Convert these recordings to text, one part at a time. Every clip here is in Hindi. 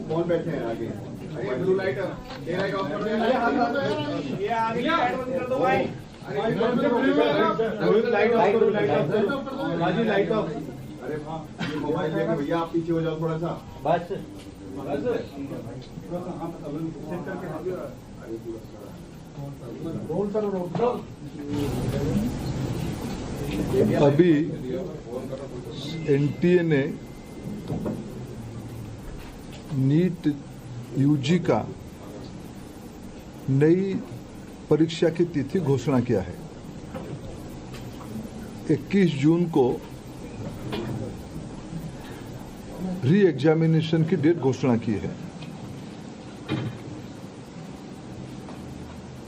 कौन बैठे हैं आगे? ब्लू लाइट ऑफ कर दो। ये आगे लाइट बंद कर दो भाई। लाइट ऑफ बाजी, लाइट ऑफ। अरे ये मोबाइल लेके भैया आप पीछे हो जाओ थोड़ा सा। बस अभी एनटीए ने नीट यूजी का नई परीक्षा की तिथि घोषणा किया है। 21 जून को री एग्जामिनेशन की डेट घोषणा की है।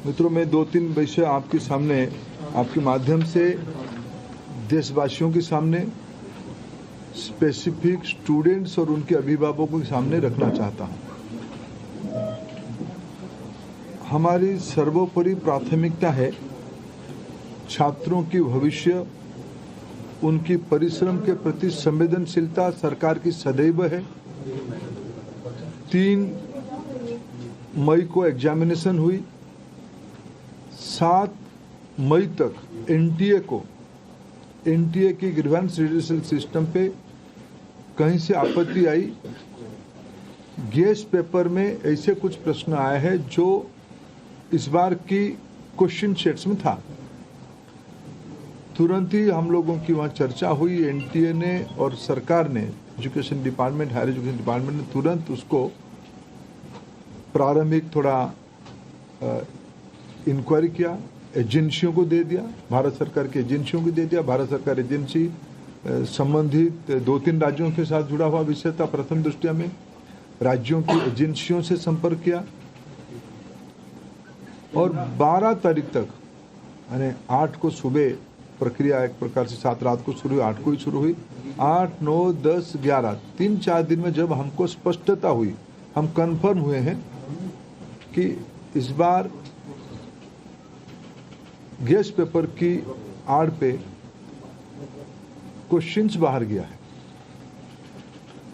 मित्रों, मैं 2-3 विषय आपके सामने, आपके माध्यम से देशवासियों के सामने, स्पेसिफिक स्टूडेंट्स और उनके अभिभावकों के सामने रखना चाहता हूं। हमारी सर्वोपरि प्राथमिकता है छात्रों की भविष्य, उनकी परिश्रम के प्रति संवेदनशीलता सरकार की सदैव है। 3 मई को एग्जामिनेशन हुई। 7 मई तक एनटीए की ग्रीवेंस रिड्यूसल सिस्टम पे कहीं से आपत्ति आई। गेस्ट पेपर में ऐसे कुछ प्रश्न आए हैं जो इस बार की क्वेश्चन सेट्स में था। तुरंत ही हम लोगों की वहाँ चर्चा हुई। एनटीए ने और सरकार ने, education department, higher education department ने तुरंत उसको प्रारंभिक थोड़ा इंक्वायरी किया, एजेंसियों को दे दिया, भारत सरकार की एजेंसियों को दे दिया। भारत सरकार एजेंसी संबंधित 2-3 राज्यों के साथ जुड़ा हुआ विषय था। प्रथम दृष्टया में राज्यों की एजेंसियों से संपर्क किया और 12 तारीख तक, यानी 8 को सुबह प्रक्रिया एक प्रकार से 7 रात को शुरू हुई, 8 को ही शुरू हुई। 8, 9, 10, 11 3-4 दिन में जब हमको स्पष्टता हुई, हम कंफर्म हुए हैं कि इस बार गेस्ट पेपर की आड़ पे क्वेश्चंस बाहर गया है।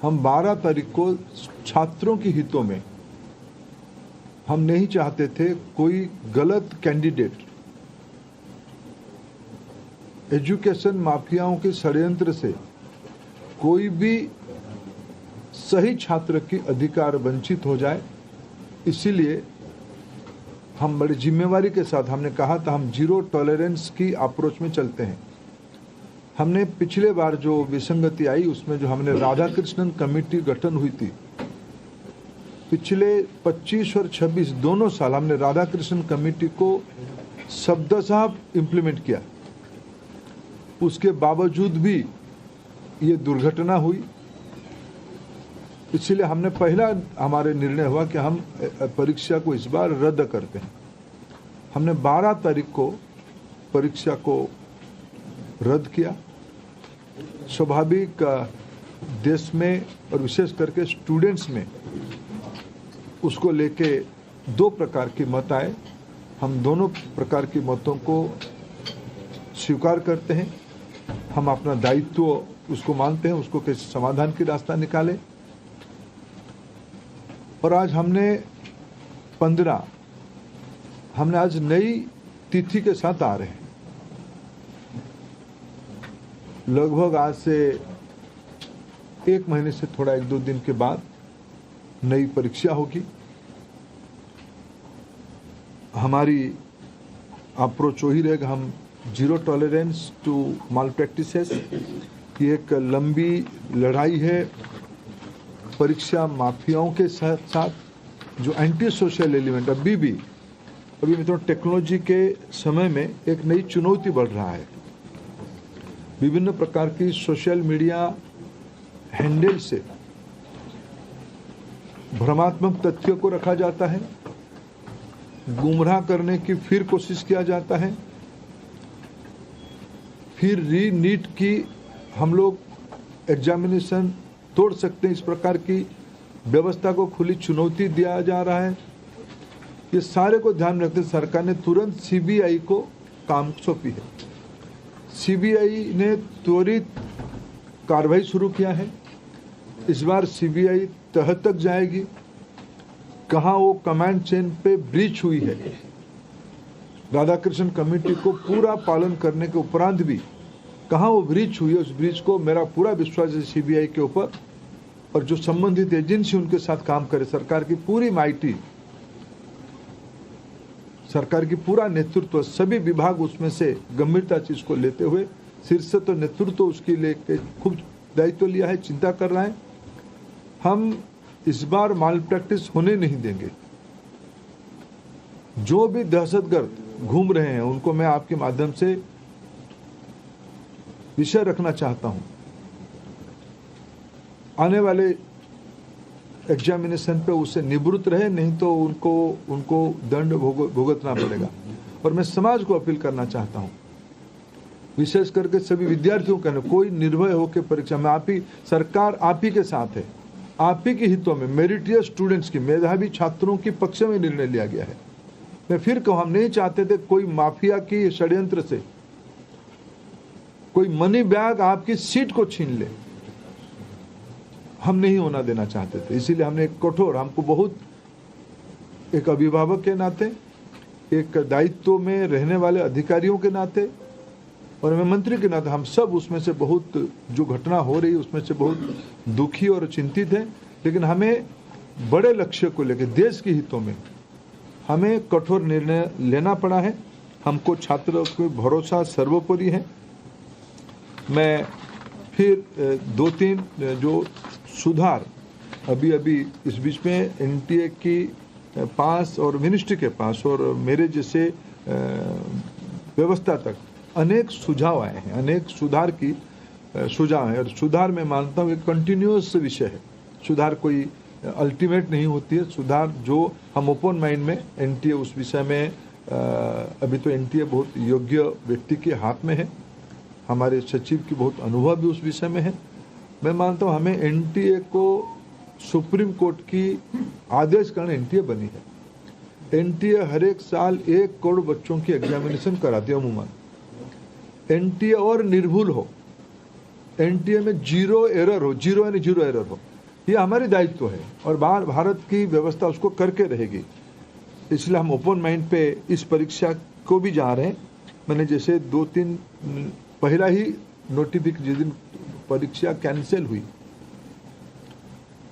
हम 12 तारीख को छात्रों के हितों में, हम नहीं चाहते थे कोई गलत कैंडिडेट एजुकेशन माफियाओं के षड्यंत्र से कोई भी सही छात्र की अधिकार वंचित हो जाए। इसीलिए हम बड़ी जिम्मेवारी के साथ हमने कहा था हम जीरो टॉलरेंस की अप्रोच में चलते हैं। हमने पिछले बार जो विसंगति आई उसमें जो हमने राधाकृष्णन कमेटी गठन हुई थी, पिछले 25 और 26 दोनों साल हमने राधाकृष्णन कमेटी को शब्दशः इम्प्लीमेंट किया। उसके बावजूद भी ये दुर्घटना हुई। इसलिए हमने पहला हमारे निर्णय हुआ कि हम परीक्षा को इस बार रद्द करते हैं। हमने 12 तारीख को परीक्षा को रद्द किया। स्वाभाविक देश में और विशेष करके स्टूडेंट्स में उसको लेके 2 प्रकार के मत आए। हम दोनों प्रकार के मतों को स्वीकार करते हैं। हम अपना दायित्व उसको मानते हैं, उसको कैसे समाधान की रास्ता निकाले। और आज हमने 15, हमने आज नई तिथि के साथ आ रहे हैं। लगभग आज से 1 महीने से थोड़ा 1-2 दिन के बाद नई परीक्षा होगी। हमारी अप्रोच वही रहेगा, हम zero tolerance to malpractices. ये एक लंबी लड़ाई है परीक्षा माफियाओं के साथ जो एंटी सोशल एलिमेंट अभी मित्रों टेक्नोलॉजी के समय में एक नई चुनौती बढ़ रहा है। विभिन्न प्रकार की सोशल मीडिया हैंडल से भ्रमात्मक तथ्यों को रखा जाता है, गुमराह करने की फिर कोशिश किया जाता है। फिर नीट की हम लोग एग्जामिनेशन तोड़ सकते हैं, इस प्रकार की व्यवस्था को खुली चुनौती दिया जा रहा है। ये सारे को ध्यान रखते सरकार ने तुरंत सीबीआई को काम सौंपी है। सीबीआई ने त्वरित कार्रवाई शुरू किया है। इस बार सीबीआई तह तक जाएगी, कहां वो कमांड चेन पे ब्रीच हुई है, राधाकृष्ण कमेटी को पूरा पालन करने के उपरांत भी कहां वो ब्रीच हुई है, उस ब्रीच को मेरा पूरा विश्वास है सीबीआई के ऊपर, और जो संबंधित एजेंसी उनके साथ काम करे, सरकार की पूरी माइटी, सरकार की पूरा नेतृत्व, सभी विभाग उसमें से गंभीरता चीज को लेते हुए, शीर्ष तो नेतृत्व उसके लेके खूब दायित्व लिया है, चिंता कर रहा है। हम इस बार माल प्रैक्टिस होने नहीं देंगे। जो भी दहशतगर्द घूम रहे हैं उनको मैं आपके माध्यम से विषय रखना चाहता हूं। आने वाले एग्जामिनेशन पे उससे निवृत्त रहे, नहीं तो उनको दंड भुगतना पड़ेगा। और मैं समाज को अपील करना चाहता हूं, विशेष करके सभी विद्यार्थियों का, कोई निर्भय होकर परीक्षा में, आप ही सरकार आप ही के साथ है, आप ही के हितों में मेरिटियस स्टूडेंट्स की, मेधावी छात्रों के पक्ष में निर्णय लिया गया है। मैं फिर कहूं, हम नहीं चाहते थे कोई माफिया की षड्यंत्र से कोई मनी बैग आपकी सीट को छीन ले, हम नहीं होना देना चाहते थे। इसीलिए हमने एक कठोर, हमको बहुत, एक अभिभावक के नाते, एक दायित्व में रहने वाले अधिकारियों के नाते और मैं मंत्री के नाते, हम सब उसमें से बहुत, जो घटना हो रही उसमें से बहुत दुखी और चिंतित हैं। लेकिन हमें बड़े लक्ष्य को लेकर, देश के हितों में हमें कठोर निर्णय लेना पड़ा है। हमको छात्रों को भरोसा सर्वोपरि है। मैं फिर 2-3 जो सुधार अभी इस बीच में एनटीए की पास और मिनिस्ट्री के पास और मेरे जैसे व्यवस्था तक अनेक सुझाव आए हैं, अनेक सुधार की सुझाव है। और सुधार मैं मानता हूँ एक कंटिन्यूअस विषय है। सुधार कोई अल्टीमेट नहीं होती है। सुधार जो हम ओपन माइंड में, एनटीए उस विषय में अभी तो एनटीए बहुत योग्य व्यक्ति के हाथ में है, हमारे सचिव की बहुत अनुभव भी उस विषय में है। मैं मानता हूँ हमें एनटीए को सुप्रीम कोर्ट की आदेश कारण एनटीए बनी है। एनटीए हर एक साल 1 करोड़ बच्चों की एग्जामिनेशन कराती है अमूमन। एनटीए और निर्भुल हो, एनटीए में जीरो एरर हो, जीरो यानी जीरो एरर हो, ये हमारी दायित्व है और भारत की व्यवस्था उसको करके रहेगी। इसलिए हम ओपन माइंड पे इस परीक्षा को भी जा रहे हैं। मैंने जैसे 2-3 पहला ही नोटिफिकेशन, जिस दिन परीक्षा कैंसिल हुई,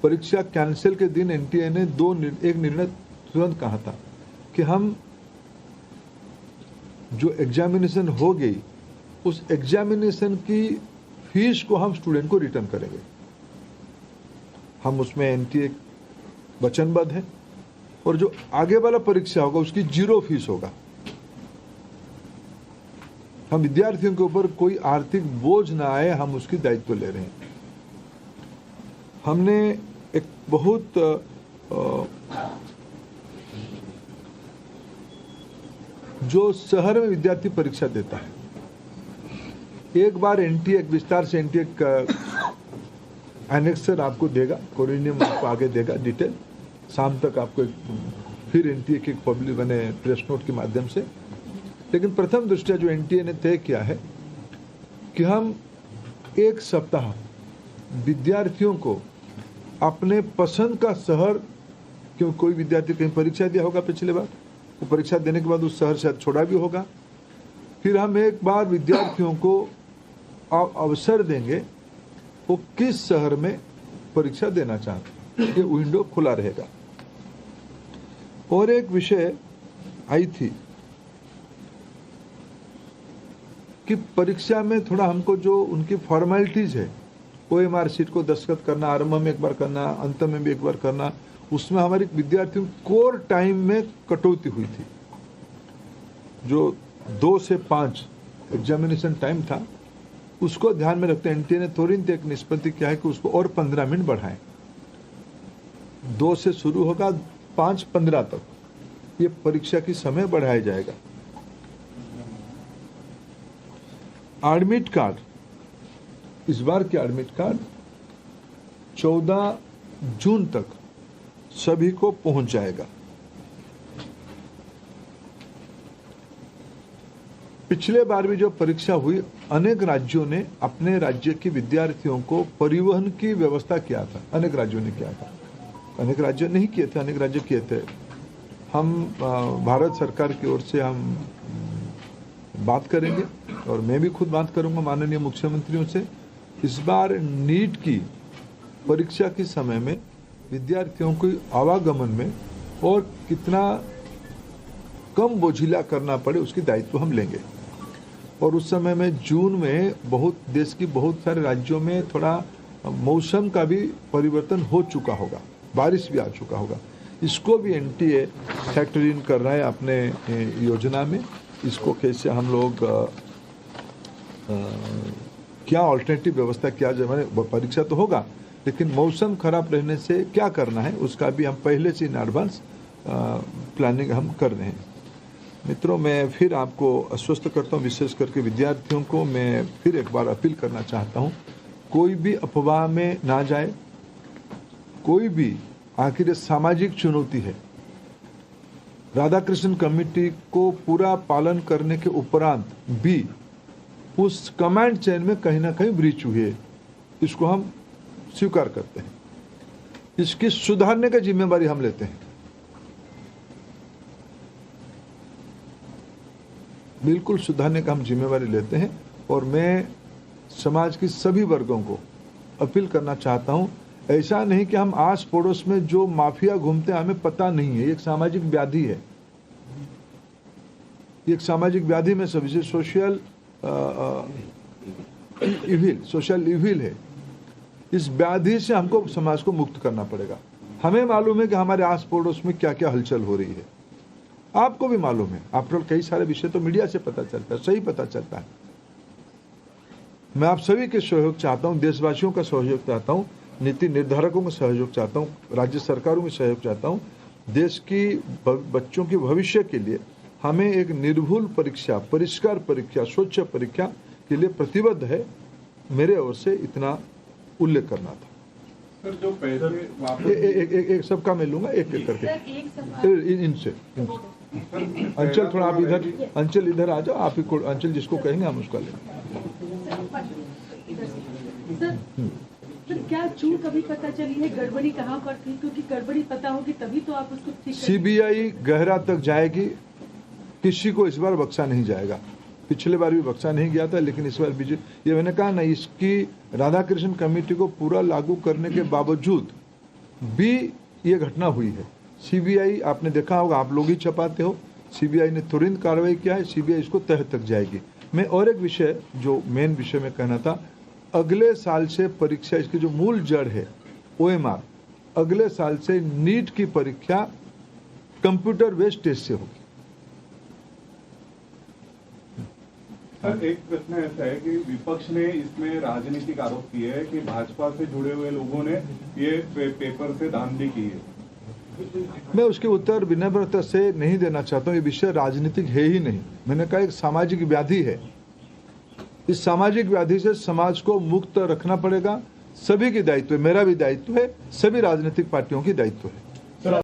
परीक्षा कैंसिल के दिन एनटीए ने एक निर्णय तुरंत कहा था कि हम जो एग्जामिनेशन हो गई उस एग्जामिनेशन की फीस को हम स्टूडेंट को रिटर्न करेंगे। हम उसमें एनटीए वचनबद्ध है और जो आगे वाला परीक्षा होगा उसकी 0 फीस होगा। हम विद्यार्थियों के ऊपर कोई आर्थिक बोझ ना आए, हम उसकी दायित्व ले रहे हैं। हमने एक बहुत जो शहर में विद्यार्थी परीक्षा देता है, एक बार एनटीए एक विस्तार से एनटीए एनेक्सर आपको देगा, कोरिनियम आपको आगे देगा डिटेल, शाम तक आपको फिर एनटीए की पब्लिक बने प्रेस नोट के माध्यम से। लेकिन प्रथम दृष्टया जो एनटीए ने तय किया है कि हम 1 सप्ताह विद्यार्थियों को अपने पसंद का शहर, क्यों कोई विद्यार्थी कहीं परीक्षा दिया होगा पिछले बार, वो परीक्षा देने के बाद उस शहर से छोड़ा भी होगा, फिर हम एक बार विद्यार्थियों को अवसर देंगे वो किस शहर में परीक्षा देना चाहते हैं, ये विंडो खुला रहेगा। और एक विषय आई थी कि परीक्षा में थोड़ा हमको जो उनकी फॉर्मेलिटीज है, ओएमआर शीट को दस्तखत करना, आरंभ में एक बार करना, अंत में भी एक बार करना, उसमें हमारे विद्यार्थियों कोर टाइम में कटौती हुई थी। जो 2 से 5 एग्जामिनेशन टाइम था, उसको ध्यान में रखते एनटीए ने तुरंत एक निष्पत्ति किया है कि उसको और 15 मिनट बढ़ाएं। 2 से शुरू होगा, 5:15 तक ये परीक्षा की समय बढ़ाया जाएगा। एडमिट कार्ड, इस बार के एडमिट कार्ड 14 जून तक सभी को पहुंच जाएगा। पिछले बार भी जो परीक्षा हुई, अनेक राज्यों ने अपने राज्य के विद्यार्थियों को परिवहन की व्यवस्था किया था। अनेक राज्यों ने किया था, अनेक राज्यों नहीं किए थे, अनेक राज्य किए थे। हम भारत सरकार की ओर से हम बात करेंगे और मैं भी खुद बात करूंगा माननीय मुख्यमंत्रियों से। इस बार नीट की परीक्षा के समय में विद्यार्थियों को आवागमन में और कितना कम बोझिला करना पड़े उसकी दायित्व हम लेंगे। और उस समय में जून में देश की बहुत सारे राज्यों में थोड़ा मौसम का भी परिवर्तन हो चुका होगा, बारिश भी आ चुका होगा। इसको भी एनटीए फैक्टर इन कर रहा है अपने योजना में। इसको कैसे हम लोग क्या ऑल्टरनेटिव व्यवस्था किया जाए, मैंने परीक्षा तो होगा लेकिन मौसम खराब रहने से क्या करना है उसका भी हम पहले से इन एडवांस प्लानिंग हम कर रहे हैं। मित्रों, मैं फिर आपको आश्वस्त करता हूँ, विशेष करके विद्यार्थियों को मैं फिर एक बार अपील करना चाहता हूँ, कोई भी अफवाह में ना जाए। कोई भी, आखिर ये सामाजिक चुनौती है। राधाकृष्ण कमेटी को पूरा पालन करने के उपरांत भी उस कमांड चेन में कहीं ना कहीं ब्रीच हुई है, इसको हम स्वीकार करते हैं। इसकी सुधारने की जिम्मेवारी हम लेते हैं, बिल्कुल सुधारने का हम जिम्मेवारी लेते हैं। और मैं समाज की सभी वर्गों को अपील करना चाहता हूं, ऐसा नहीं कि हम आस पड़ोस में जो माफिया घूमते हैं हमें पता नहीं है। ये एक सामाजिक व्याधि है, ये एक सामाजिक व्याधि में सभी सोशल इविल है। इस व्याधि से हमको समाज को मुक्त करना पड़ेगा। हमें मालूम है कि हमारे आस पड़ोस में क्या क्या हलचल हो रही है, आपको भी मालूम है। आप लोग कई सारे विषय तो मीडिया से पता चलता है, सही पता चलता है। मैं आप सभी के सहयोग चाहता हूं, देशवासियों का सहयोग चाहता हूं, नीति निर्धारकों का सहयोग चाहता हूं, राज्य सरकारों में सहयोग चाहता हूं। देश की बच्चों के भविष्य के लिए हमें एक निर्भुल परीक्षा, परिष्कार परीक्षा, स्वच्छ परीक्षा के लिए प्रतिबद्ध है। मेरे ओर से इतना उल्लेख करना था। सर, जो पैसे एक सबका मैं लूंगा, एक एक करके इनसे। अंचल थोड़ा आप इधर, अंचल इधर आ जाओ, आप ही को अंचल जिसको कहेंगे हम उसका लेंगे। सर, क्या चूक अभी पता चली है, गड़बड़ी कहाँ पर थी? क्योंकि गड़बड़ी पता होगी तभी तो आप उसको ठीक करेंगे। सीबीआई गहरा तक जाएगी, किसी को इस बार बख्शा नहीं जाएगा। पिछले बार भी बख्शा नहीं गया था, लेकिन इस बार बीजेपी, ये मैंने कहा ना, इसकी राधाकृष्ण कमेटी को पूरा लागू करने के बावजूद भी ये घटना हुई है। सीबीआई, आपने देखा होगा, आप लोग ही छपाते हो, सीबीआई ने तुरंत कार्रवाई किया है, सीबीआई इसको तह तक जाएगी। मैं और एक विषय, जो मेन विषय में कहना था, अगले साल से परीक्षा, इसकी जो मूल जड़ है OMR, अगले साल से नीट की परीक्षा कंप्यूटर बेस्ड टेस्ट से होगी। सर, एक प्रश्न ऐसा है कि विपक्ष ने इसमें राजनीतिक आरोप किए है कि भाजपा से जुड़े हुए लोगों ने ये पेपर से धांधली की है। मैं उसके उत्तर विनम्रता से नहीं देना चाहता हूँ। ये विषय राजनीतिक है ही नहीं। मैंने कहा एक सामाजिक व्याधि है। इस सामाजिक व्याधि से समाज को मुक्त रखना पड़ेगा। सभी की दायित्व है, मेरा भी दायित्व है, सभी राजनीतिक पार्टियों की दायित्व है।